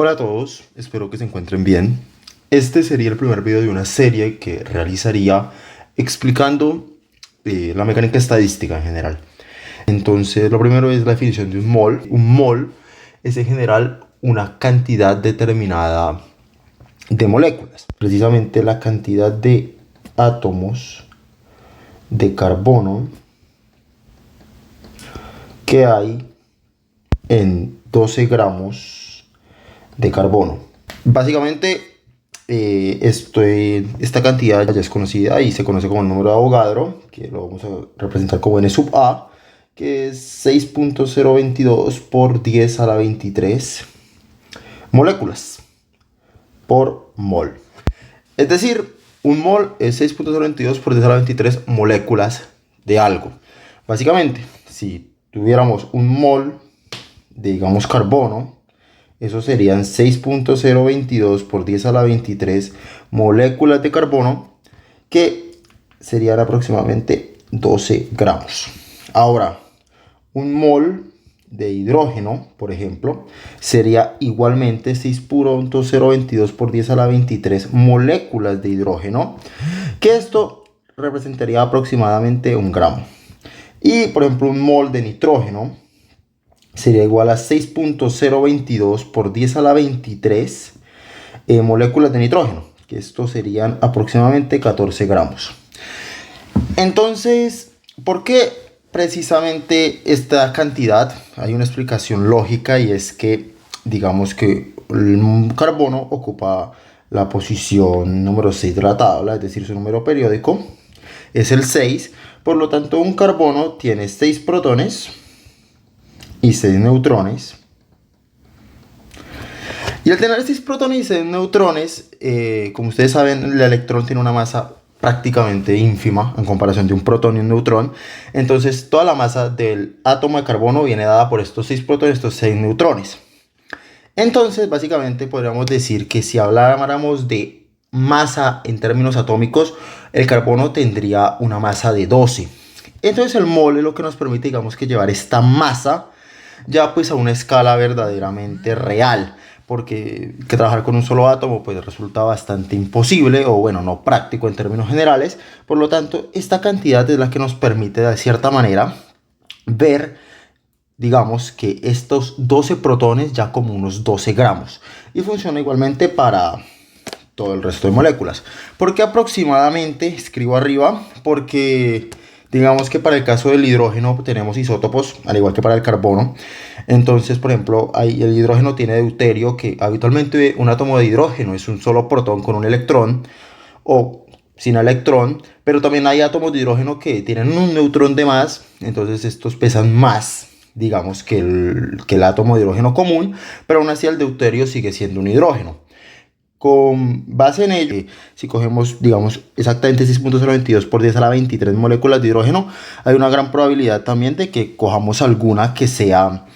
Hola a todos, espero que se encuentren bien. Este sería el primer video de una serie que realizaría explicando la mecánica estadística en general. Entonces, lo primero es la definición de un mol. Un mol es en general una cantidad determinada de moléculas. Precisamente la cantidad de átomos de carbono que hay en 12 gramos de carbono. Básicamente, esta cantidad ya es conocida y se conoce como el número de Avogadro, que lo vamos a representar como N sub A, que es 6.022 por 10 a la 23 moléculas por mol. Es decir, un mol es 6.022 por 10 a la 23 moléculas de algo. Básicamente, si tuviéramos un mol de, digamos, carbono, eso serían 6.022 por 10 a la 23 moléculas de carbono, que serían aproximadamente 12 gramos. Ahora, un mol de hidrógeno, por ejemplo, sería igualmente 6.022 por 10 a la 23 moléculas de hidrógeno, que esto representaría aproximadamente 1 gramo. Y, por ejemplo, un mol de nitrógeno sería igual a 6.022 por 10 a la 23 moléculas de nitrógeno, que esto serían aproximadamente 14 gramos. Entonces, ¿por qué precisamente esta cantidad? Hay una explicación lógica, y es que, digamos que el carbono ocupa la posición número 6 de la tabla, es decir, su número periódico es el 6. Por lo tanto, un carbono tiene 6 protones y 6 neutrones. Y al tener 6 protones y 6 neutrones, como ustedes saben, el electrón tiene una masa prácticamente ínfima en comparación de un protón y un neutrón. Entonces, toda la masa del átomo de carbono viene dada por estos 6 protones y estos 6 neutrones. Entonces, básicamente podríamos decir que si habláramos de masa en términos atómicos, el carbono tendría una masa de 12. Entonces, el mol es lo que nos permite, digamos, que llevar esta masa ya pues a una escala verdaderamente real, porque que trabajar con un solo átomo pues resulta bastante imposible, o bueno, no práctico en términos generales. Por lo tanto, esta cantidad es la que nos permite de cierta manera ver, digamos, que estos 12 protones ya como unos 12 gramos, y funciona igualmente para todo el resto de moléculas. ¿Por qué aproximadamente? Escribo arriba porque digamos que para el caso del hidrógeno tenemos isótopos, al igual que para el carbono. Entonces, por ejemplo, el hidrógeno tiene deuterio, que habitualmente un átomo de hidrógeno es un solo protón con un electrón o sin electrón, pero también hay átomos de hidrógeno que tienen un neutrón de más, entonces estos pesan más, digamos, que el átomo de hidrógeno común, pero aún así el deuterio sigue siendo un hidrógeno. Con base en ello, si cogemos, digamos, exactamente 6.022 por 10 a la 23 moléculas de hidrógeno, hay una gran probabilidad también de que cojamos alguna que sea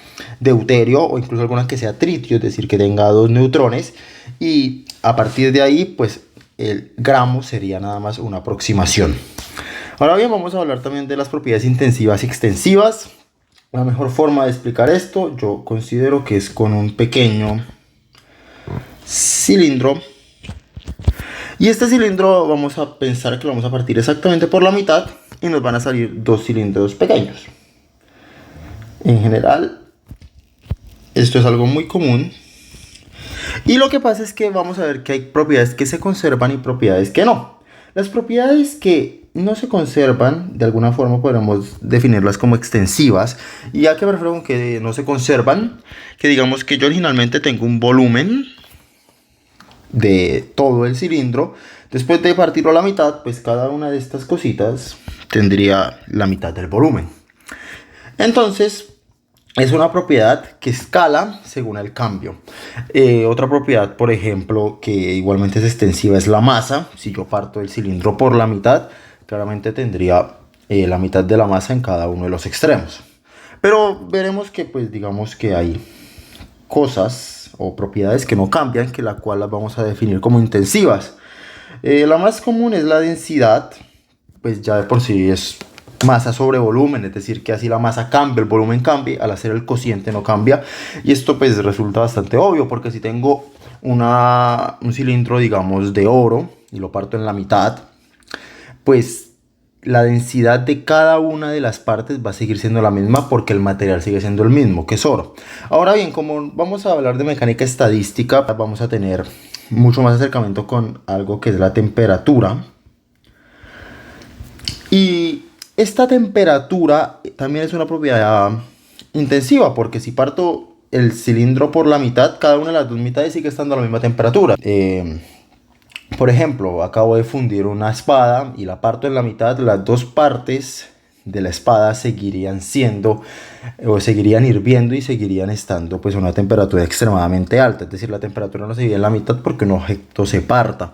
deuterio o incluso alguna que sea tritio, es decir, que tenga 2 neutrones, y a partir de ahí, pues el gramo sería nada más una aproximación. Ahora bien, vamos a hablar también de las propiedades intensivas y extensivas. La mejor forma de explicar esto, yo considero que es con un pequeño cilindro, y este cilindro vamos a pensar que lo vamos a partir exactamente por la mitad y nos van a salir 2 cilindros pequeños. En general, esto es algo muy común, y lo que pasa es que vamos a ver que hay propiedades que se conservan y propiedades que no. Las propiedades que no se conservan, de alguna forma podemos definirlas como extensivas. ¿Y a qué me refiero con que no se conservan? Que digamos que yo originalmente tengo un volumen de todo el cilindro. Después de partirlo a la mitad, pues cada una de estas cositas tendría la mitad del volumen. Entonces, es una propiedad que escala según el cambio. Otra propiedad, por ejemplo, que igualmente es extensiva, es la masa. Si yo parto el cilindro por la mitad, claramente tendría la mitad de la masa en cada uno de los extremos. Pero veremos que, pues digamos que hay cosas o propiedades que no cambian, que la cual las vamos a definir como intensivas. La más común es la densidad, pues ya de por sí es masa sobre volumen, es decir, que así la masa cambia, el volumen cambia, al hacer el cociente no cambia. Y esto pues resulta bastante obvio, porque si tengo un cilindro, digamos, de oro y lo parto en la mitad, pues la densidad de cada una de las partes va a seguir siendo la misma, porque el material sigue siendo el mismo, que es oro. Ahora bien, como vamos a hablar de mecánica estadística, vamos a tener mucho más acercamiento con algo que es la temperatura. Y esta temperatura también es una propiedad intensiva, porque si parto el cilindro por la mitad, cada una de las dos mitades sigue estando a la misma temperatura. Por ejemplo, acabo de fundir una espada y la parto en la mitad, las dos partes de la espada seguirían siendo o seguirían hirviendo y seguirían estando pues a una temperatura extremadamente alta, es decir, la temperatura no se divide en la mitad porque un objeto se parta.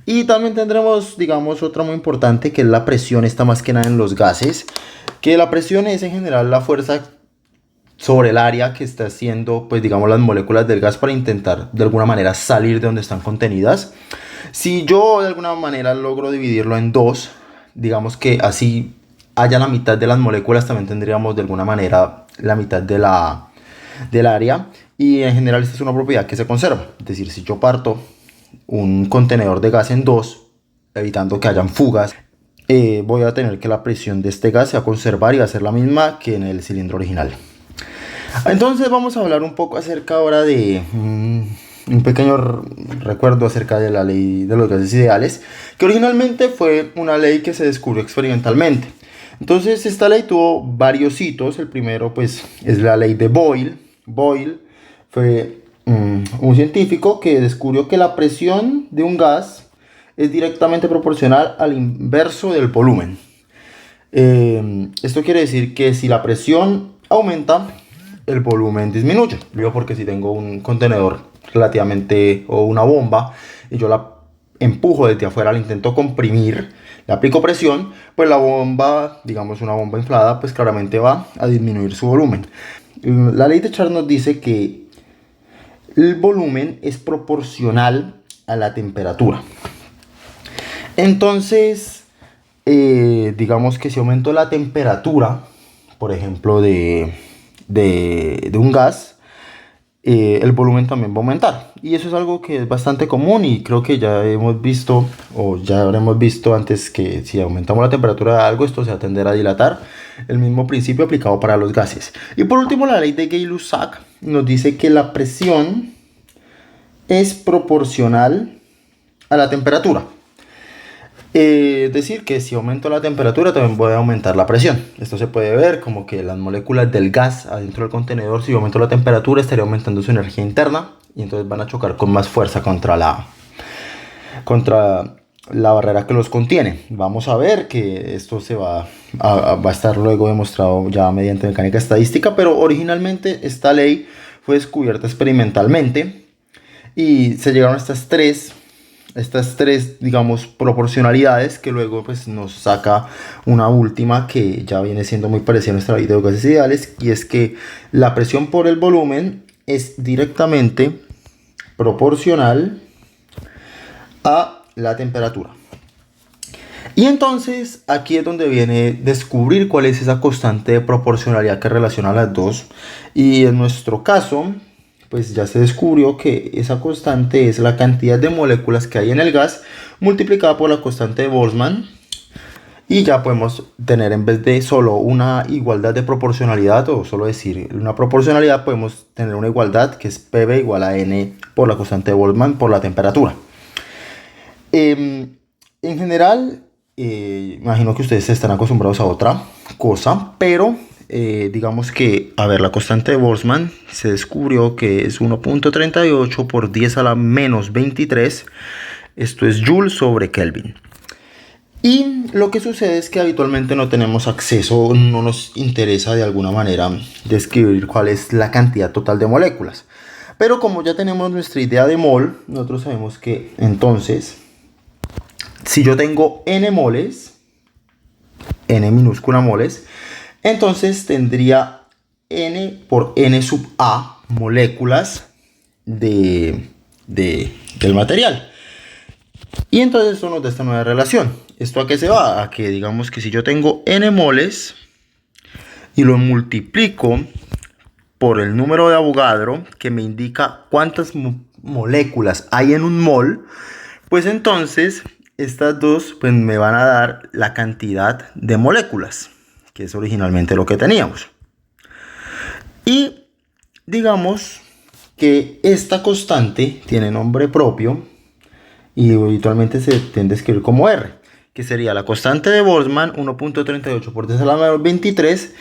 Y también tendremos, digamos, otra muy importante, que es la presión. Está más que nada en los gases, que la presión es en general la fuerza sobre el área que está haciendo, pues digamos, las moléculas del gas para intentar de alguna manera salir de donde están contenidas. Si yo de alguna manera logro dividirlo en dos, digamos que así haya la mitad de las moléculas, también tendríamos de alguna manera la mitad del área. Y en general esta es una propiedad que se conserva. Es decir, si yo parto un contenedor de gas en dos, evitando que hayan fugas, voy a tener que la presión de este gas se va a conservar y va a ser la misma que en el cilindro original. Entonces vamos a hablar un poco acerca ahora de un pequeño recuerdo acerca de la ley de los gases ideales, que originalmente fue una ley que se descubrió experimentalmente. Entonces esta ley tuvo varios hitos. El primero pues es la ley de Boyle. Boyle fue un científico que descubrió que la presión de un gas es directamente proporcional al inverso del volumen. Esto quiere decir que si la presión aumenta, el volumen disminuye. Digo, porque si tengo un contenedor relativamente, o una bomba, y yo la empujo desde afuera, la intento comprimir, le aplico presión, pues la bomba, digamos una bomba inflada, pues claramente va a disminuir su volumen. La ley de Charles nos dice que el volumen es proporcional a la temperatura. Entonces, digamos que si aumento la temperatura, por ejemplo, de un gas, el volumen también va a aumentar. Y eso es algo que es bastante común, y creo que ya hemos visto, o ya habremos visto antes, que si aumentamos la temperatura de algo, esto se va a tender a dilatar. El mismo principio aplicado para los gases. Y por último, la ley de Gay-Lussac nos dice que la presión es proporcional a la temperatura. Es decir, que si aumento la temperatura también voy a aumentar la presión. Esto se puede ver como que las moléculas del gas adentro del contenedor, si aumento la temperatura, estaría aumentando su energía interna, y entonces van a chocar con más fuerza contra la barrera que los contiene. Vamos a ver que esto se va a estar luego demostrado ya mediante mecánica estadística, pero originalmente esta ley fue descubierta experimentalmente y se llegaron a estas tres, digamos, proporcionalidades, que luego pues nos saca una última que ya viene siendo muy parecida a nuestra ley de los gases ideales, y es que la presión por el volumen es directamente proporcional a la temperatura. Y entonces aquí es donde viene descubrir cuál es esa constante de proporcionalidad que relaciona las dos. Y en nuestro caso, pues ya se descubrió que esa constante es la cantidad de moléculas que hay en el gas multiplicada por la constante de Boltzmann. Y ya podemos tener, en vez de solo una igualdad de proporcionalidad, o solo decir una proporcionalidad, podemos tener una igualdad que es PV igual a N por la constante de Boltzmann por la temperatura. En general, imagino que ustedes están acostumbrados a otra cosa, pero digamos que, a ver, la constante de Boltzmann se descubrió que es 1.38 por 10 a la menos 23. Esto es Joule sobre Kelvin. Y lo que sucede es que habitualmente no tenemos acceso, no nos interesa de alguna manera describir cuál es la cantidad total de moléculas. Pero como ya tenemos nuestra idea de mol, nosotros sabemos que entonces, si yo tengo n moles, n minúscula moles, entonces tendría n por n sub a moléculas del material. Y entonces esto nos da esta nueva relación. ¿Esto a qué se va? A que digamos que si yo tengo n moles y lo multiplico por el número de Avogadro, que me indica cuántas moléculas hay en un mol, pues entonces estas dos pues me van a dar la cantidad de moléculas, que es originalmente lo que teníamos. Y digamos que esta constante tiene nombre propio y habitualmente se tiende a escribir como R, que sería la constante de Boltzmann 1.38 por 10 a la menor 23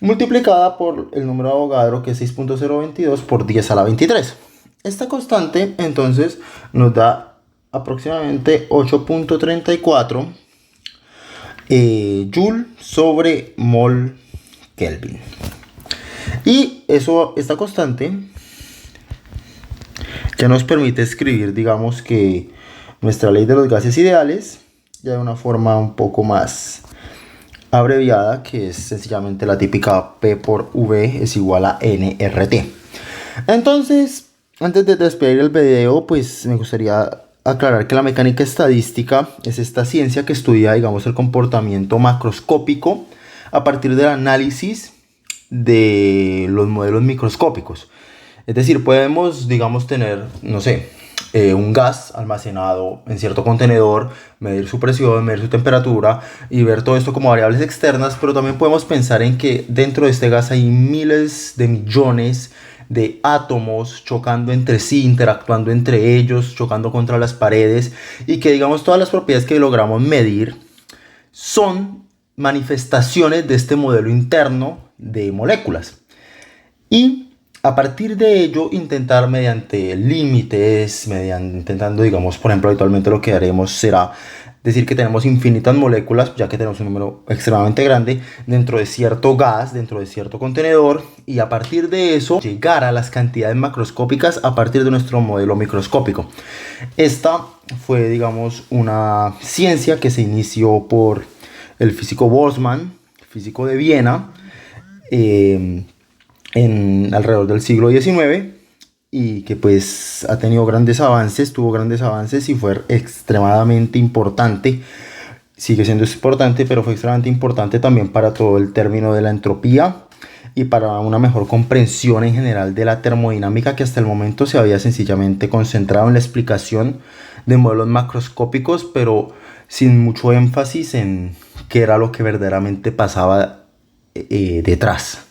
multiplicada por el número de Avogadro, que es 6.022 por 10 a la 23. Esta constante entonces nos da aproximadamente 8.34 Joule sobre mol Kelvin. Y esta constante ya nos permite escribir, digamos, que nuestra ley de los gases ideales ya de una forma un poco más abreviada, que es sencillamente la típica P por V es igual a nRT. Entonces, antes de despedir el video, pues me gustaría aclarar que la mecánica estadística es esta ciencia que estudia, digamos, el comportamiento macroscópico a partir del análisis de los modelos microscópicos. Es decir, podemos, digamos, tener, no sé, un gas almacenado en cierto contenedor, medir su presión, medir su temperatura y ver todo esto como variables externas, pero también podemos pensar en que dentro de este gas hay miles de millones de átomos chocando entre sí, interactuando entre ellos, chocando contra las paredes, y que, digamos, todas las propiedades que logramos medir son manifestaciones de este modelo interno de moléculas. Y a partir de ello intentar mediante límites, intentando, digamos, por ejemplo, habitualmente lo que haremos será decir que tenemos infinitas moléculas, ya que tenemos un número extremadamente grande dentro de cierto gas, dentro de cierto contenedor, y a partir de eso llegar a las cantidades macroscópicas a partir de nuestro modelo microscópico. Esta fue, digamos, una ciencia que se inició por el físico Boltzmann, físico de Viena, en alrededor del siglo XIX, y que pues ha tenido grandes avances, tuvo grandes avances y fue extremadamente importante. Sigue siendo importante, pero fue extremadamente importante también para todo el término de la entropía y para una mejor comprensión en general de la termodinámica, que hasta el momento se había sencillamente concentrado en la explicación de modelos macroscópicos, pero sin mucho énfasis en qué era lo que verdaderamente pasaba detrás.